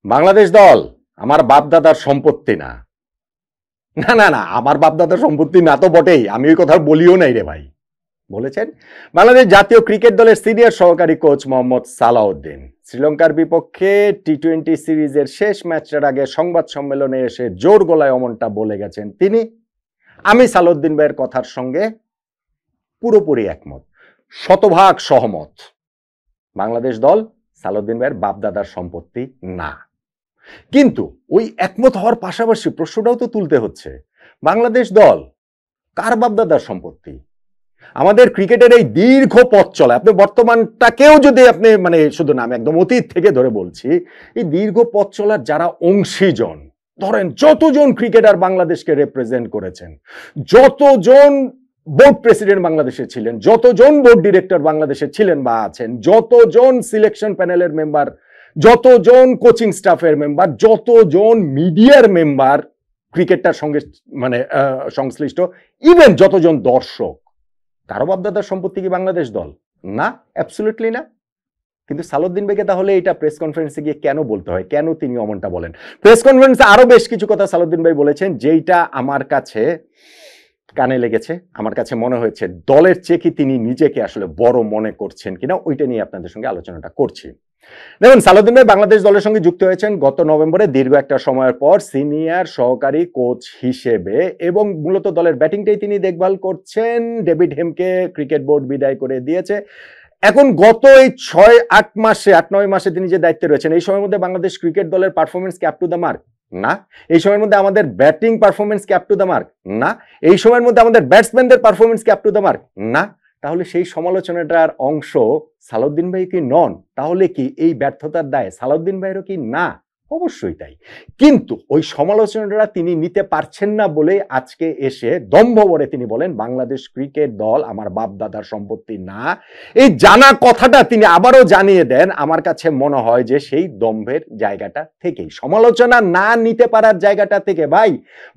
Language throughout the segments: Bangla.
বাংলাদেশ দল আমার বাপদাদার সম্পত্তি না। না না না, আমার বাপদাদার সম্পত্তি না তো বটেই, আমি ওই কথা বলিও নাই রে ভাই। বলেছেন বাংলাদেশ জাতীয় ক্রিকেট দলের সিনিয়র সহকারী কোচ মোহাম্মদ সালাউদ্দিন। শ্রীলঙ্কার বিপক্ষে টি-20 সিরিজের শেষ ম্যাচটার আগে সংবাদ সম্মেলনে এসে জোর গলায় অমনটা বলে গেছেন তিনি। আমি সালাউদ্দিন ভাইয়ের কথার সঙ্গে পুরোপুরি একমত, শতভাগ সহমত। বাংলাদেশ দল সালাউদ্দিন ভাইয়ের বাপদাদার সম্পত্তি না। কিন্তু ওই একমত হওয়ার পাশাপাশি প্রশ্নটাও তো তুলতে হচ্ছে, বাংলাদেশ দল কার বাপদাদার সম্পত্তি? আমাদের ক্রিকেটের এই দীর্ঘ পথ চলে, আপনি বর্তমানটাকেও যদি আপনি মানে শুধু নাম একদম অতীত থেকে ধরে বলছি, এই দীর্ঘ পথ চলার যারা অংশীজন, ধরেন যতজন ক্রিকেটার বাংলাদেশকে রিপ্রেজেন্ট করেছেন, যতজন বোর্ড প্রেসিডেন্ট বাংলাদেশে ছিলেন, যতজন বোর্ড ডিরেক্টর বাংলাদেশে ছিলেন বা আছেন, যতজন সিলেকশন প্যানেলের মেম্বার, যতজন কোচিং স্টাফের মেম্বার, যতজন মিডিয়ার মেম্বার ক্রিকেটটার সঙ্গে মানে সংশ্লিষ্ট, ইভেন যতজন দর্শক, কারো বাপদাদার সম্পত্তি কি বাংলাদেশ দল? না, অ্যাবসলিউটলি না। কিন্তু সালাউদ্দিন ভাইকে তাহলে এটা প্রেস কনফারেন্সে গিয়ে কেন বলতে হয়, কেন তিনি অমনটা বলেন? প্রেস কনফারেন্সে আরো বেশ কিছু কথা সালাউদ্দিন ভাই বলেছেন, যেইটা আমার কাছে কানে লেগেছে, আমার কাছে মনে হয়েছে দলের চেয়ে কি তিনি নিজেকে আসলে বড় মনে করছেন কিনা, ওইটা নিয়ে আপনাদের সঙ্গে আলোচনাটা করছি। দেখুন, সালাউদ্দিন ভাই বাংলাদেশ দলের সঙ্গে যুক্ত হয়েছেন গত নভেম্বরে দীর্ঘ একটা সময়ের পর সিনিয়র সহকারী কোচ হিসেবে, এবং মূলত দলের ব্যাটিংটাই তিনি দেখভাল করছেন। ডেভিড হেমকে ক্রিকেট বোর্ড বিদায় করে দিয়েছে। এখন গত এই 6-8 মাসে 8-9 মাসে তিনি যে দায়িত্বে রয়েছেন, এই সময়ের মধ্যে বাংলাদেশ ক্রিকেট দলের পারফরমেন্স কি আপ টু দ্য মার্ক? না। এই সময়ের মধ্যে আমাদের ব্যাটিং পারফরমেন্স কি আপ টু দ্য মার্ক? না। এই সময়ের মধ্যে আমাদের ব্যাটসম্যানদের পারফরমেন্স কি আপ টু দ্য মার্ক? না। তাহলে সেই সমালোচনাটার অংশ সালাউদ্দিন ভাই কি নন? তাহলে কি এই ব্যর্থতার দায় সালাউদ্দিন ভাইয়েরও কি না? অবশ্যই তাই। কিন্তু ওই সমালোচনাটা তিনি নিতে পারছেন না বলে আজকে এসে দম্ভ ভরে তিনি বলেন বাংলাদেশ ক্রিকেট দল আমার বাপ দাদার সম্পত্তি না। এই জানা কথাটা তিনি আবারও জানিয়ে দেন, আমার কাছে মনে হয় যে সেই দম্ভের জায়গাটা থেকেই, সমালোচনা না নিতে পারার জায়গাটা থেকে। ভাই,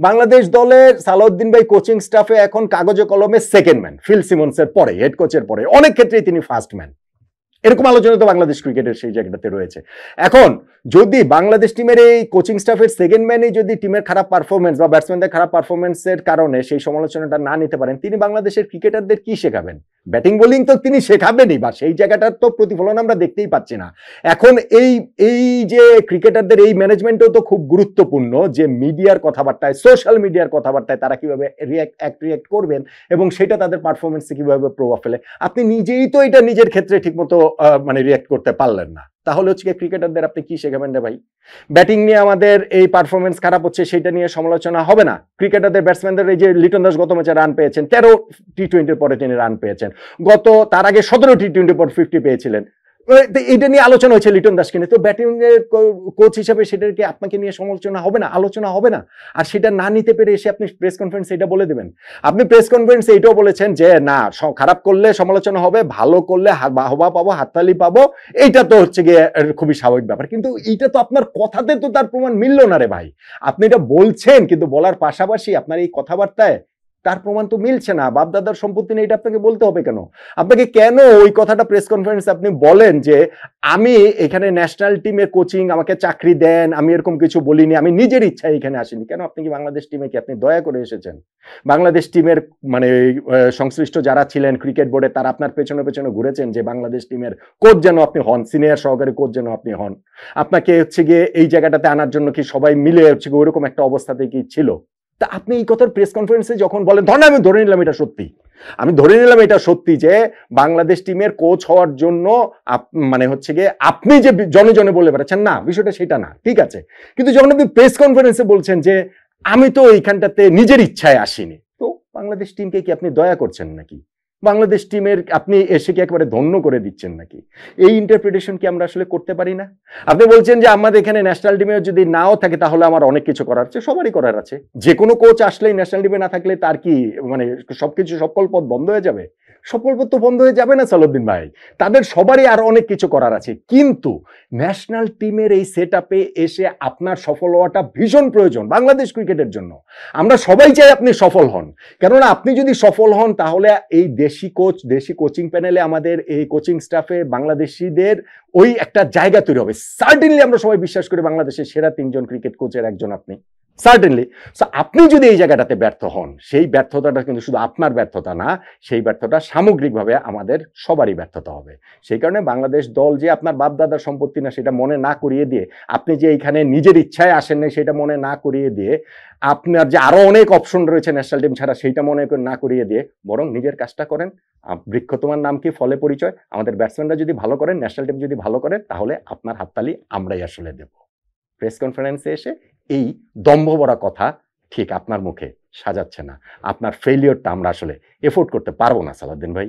বাংলাদেশ দলের সালাউদ্দিন ভাই কোচিং স্টাফে এখন কাগজে কলমে সেকেন্ড ম্যান, ফিল সিমন্সের পরে, হেড কোচের পরে, অনেক ক্ষেত্রেই তিনি ফার্স্ট ম্যান। এরকম আলোচনা তো বাংলাদেশ ক্রিকেটের সেই জায়গাটাতে রয়েছে। এখন যদি বাংলাদেশ টিমের এই কোচিং স্টাফের সেকেন্ড ম্যানই যদি টিমের খারাপ পারফরমেন্স বা ব্যাটসম্যানদের খারাপ পারফরমেন্সের কারণে সেই সমালোচনাটা না নিতে পারেন, তিনি বাংলাদেশের ক্রিকেটারদের কি শেখাবেন? ব্যাটিং বোলিং তো তিনি শেখাবেনই, বা সেই জায়গাটার তো প্রতিফলন আমরা দেখতেই পাচ্ছি না। এখন এই যে ক্রিকেটারদের এই ম্যানেজমেন্টও তো খুব গুরুত্বপূর্ণ, যে মিডিয়ার কথাবার্তায়, সোশ্যাল মিডিয়ার কথাবার্তায় তারা কিভাবে রিয়াক্ট করবেন এবং সেটা তাদের পারফরমেন্সে কিভাবে প্রভাব ফেলে। আপনি নিজেই তো এটা নিজের ক্ষেত্রে ঠিকমতো মানে রিয়াক্ট করতে পারলেন না, তাহলে হচ্ছে ক্রিকেটারদের আপনি কি শেখাবেন রে ভাই? ব্যাটিং নিয়ে আমাদের এই পারফরমেন্স খারাপ হচ্ছে, সেটা নিয়ে সমালোচনা হবে না। ক্রিকেটারদের ব্যাটসম্যানদের, এই যে লিটন দাস গত ম্যাচে রান পেয়েছেন, 13 টি-20 পরে তিনি রান পেয়েছেন, তার আগে 17 টি-20 পর 50 পেয়েছিলেন, এটা নিয়ে আলোচনা হয়েছে লিটন দাসকে নিয়ে। তো ব্যাটিং এর কোচ হিসেবে সেটাকে আপনাকে নিয়ে সমালোচনা হবে না, আলোচনা হবে না? আর সেটা না নিতে পেরে এসে আপনি প্রেস কনফারেন্সে এটা বলে দেবেন। আপনি প্রেস কনফারেন্সে এটাও বলেছেন যে না, খারাপ করলে সমালোচনা হবে, ভালো করলে বাহবা পাবো, হাততালি পাবো, এইটা তো হচ্ছে গিয়ে খুবই স্বাভাবিক ব্যাপার। কিন্তু এইটা তো আপনার কথাতে তো তার প্রমাণ মিলল না রে ভাই। আপনি এটা বলছেন, কিন্তু বলার পাশাপাশি আপনার এই কথাবার্তায় তার প্রমাণ তো মিলছে না। বাপদাদার সম্পত্তি নেই, এটা আপনাকে বলতে হবে কেন? আপনাকে কেন ওই কথাটা প্রেস কনফারেন্সে আপনি বলেন যে আমি এখানে ন্যাশনাল টিমে কোচিং, আমাকে চাকরি দেন, আমি এরকম কিছু বলিনি, আমি নিজের ইচ্ছায় এখানে আসিনি? কেন? আপনি কি বাংলাদেশ টিমে কি আপনি দয়া করে এসেছেন? বাংলাদেশ টিমের মানে সংশ্লিষ্ট যারা ছিলেন ক্রিকেট বোর্ডে, তারা আপনার পেছনে পেছনে ঘুরেছেন যে বাংলাদেশ টিমের কোচ যেন আপনি হন, সিনিয়র সহকারী কোচ যেন আপনি হন? আপনাকে হচ্ছে গিয়ে এই জায়গাটাতে আনার জন্য কি সবাই মিলে হচ্ছে গিয়ে ওইরকম একটা অবস্থাতে কি ছিল? তা আপনি এই কথার প্রেস কনফারেন্সে যখন বলেন, ধরেন আমি ধরে নিলাম এটা সত্যি, আমি ধরে নিলাম এটা সত্যি যে বাংলাদেশ টিমের কোচ হওয়ার জন্য মানে হচ্ছে গিয়ে আপনি যে জনে জনে বলে বেড়াচ্ছেন, না বিষয়টা সেটা না, ঠিক আছে। কিন্তু যখন আপনি প্রেস কনফারেন্সে বলছেন যে আমি তো এইখানটাতে নিজের ইচ্ছায় আসিনি, তো বাংলাদেশ টিমকে কি আপনি দয়া করছেন নাকি? বাংলাদেশ টিমের আপনি এসে কি একেবারে ধন্য করে দিচ্ছেন নাকি? এই ইন্টারপ্রিটেশন কি আমরা আসলে করতে পারি না? আপনি বলছেন যে আমাদের এখানে ন্যাশনাল টিমে যদি নাও থাকে তাহলে আমার অনেক কিছু করার আছে। সবারই করার আছে। যে কোনো কোচ আসলেই ন্যাশনাল টিমে না থাকলে তার কি মানে সবকিছু সকল পথ বন্ধ হয়ে যাবে? সফল তো বন্ধ হয়ে যাবে না সালাউদ্দিন ভাই, তাদের সবারই আর অনেক কিছু করার আছে, কিন্তু ন্যাশনাল টিমের এই সেট আপে এসে আপনার সফল হওয়াটা ভীষণ প্রয়োজন বাংলাদেশ ক্রিকেটের জন্য। আমরা সবাই চাই আপনি সফল হন, কেননা আপনি যদি সফল হন তাহলে এই দেশি কোচ, দেশি কোচিং প্যানেলে আমাদের এই কোচিং স্টাফে বাংলাদেশিদের ওই একটা জায়গা তৈরি হবে। সার্টেনলি আমরা সবাই বিশ্বাস করি বাংলাদেশের সেরা 3 জন ক্রিকেট কোচের একজন আপনি, সার্টেনলি। সো আপনি যদি এই জায়গাটাতে ব্যর্থ হন, সেই ব্যর্থতাটা কিন্তু শুধু আপনার ব্যর্থতা না, সেই ব্যর্থতা সামগ্রিকভাবে আমাদের সবারই ব্যর্থতা হবে। সেই কারণে বাংলাদেশ দল যে আপনার বাপদাদার সম্পত্তি না সেটা মনে না করিয়ে দিয়ে, আপনি যে এইখানে নিজের ইচ্ছায় আসেন নাই সেটা মনে না করিয়ে দিয়ে, আপনার যে আরো অনেক অপশন রয়েছে ন্যাশনাল টিম ছাড়া সেইটা মনে না করিয়ে দিয়ে, বরং নিজের কাজটা করেন। বৃক্ষ তোমার নাম কি ফলে পরিচয়, আমাদের ব্যাটসম্যানরা যদি ভালো করেন, ন্যাশনাল টিম যদি ভালো করে, তাহলে আপনার হাততালি আমরাই আসলে দেব। প্রেস কনফারেন্সে এসে এই দম্ভ ভরা কথা ঠিক আপনার মুখে সাজাচ্ছে না। আপনার ফেলিওরটা আমরা আসলে এফোর্ড করতে পারবো না সালাউদ্দিন ভাই।